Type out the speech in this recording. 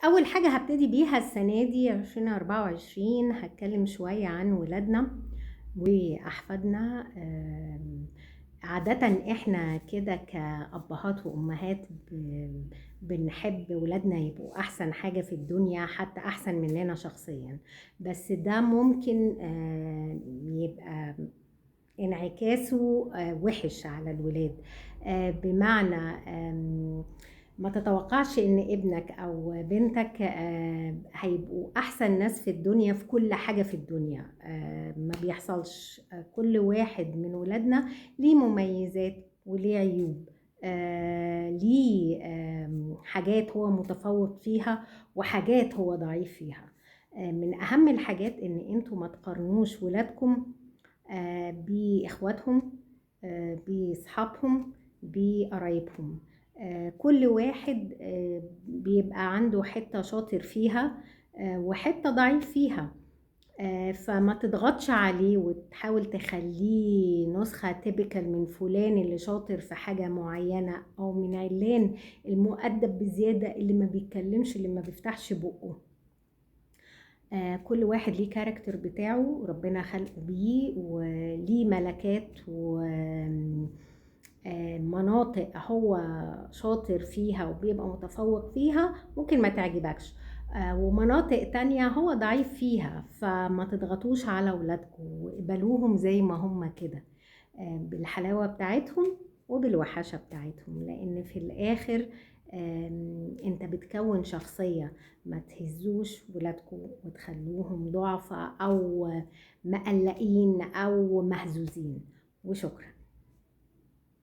أول حاجة هابتدي بيها السنة دي 2024 هاتكلم شوية عن ولادنا وأحفادنا. عادةً إحنا كده كأبهات وأمهات بنحب ولادنا يبقوا أحسن حاجة في الدنيا، حتى أحسن مننا شخصيًا، بس ده ممكن يبقى انعكاسه وحش على الولاد. بمعنى ما تتوقعش ان ابنك او بنتك هيبقوا احسن ناس في الدنيا في كل حاجة في الدنيا. ما بيحصلش. كل واحد من ولادنا ليه مميزات وليه عيوب، ليه حاجات هو متفوق فيها وحاجات هو ضعيف فيها. من اهم الحاجات ان انتوا ما تقارنوش ولادكم بإخواتهم، بأصحابهم، بقرايبهم. كل واحد بيبقى عنده حتة شاطر فيها وحتة ضعيف فيها. فما تضغطش عليه وتحاول تخليه نسخة تيبيكال من فلان اللي شاطر في حاجة معينة، أو من علان المؤدب بزيادة اللي ما بيتكلمش اللي ما بيفتحش بقه. كل واحد ليه كاركتر بتاعه ربنا خلقه بيه، وليه ملكات ومناطق هو شاطر فيها وبيبقى متفوق فيها ممكن ما تعجبكش، ومناطق تانية هو ضعيف فيها. فما تضغطوش على ولادكم وقبلوهم زي ما هم كده، بالحلاوة بتاعتهم وبالوحشة بتاعتهم، لأن في الآخر انت بتكون شخصية. ما تهزوش ولادكم وتخلوهم ضعفاء أو مقلقين أو مهزوزين. وشكرا.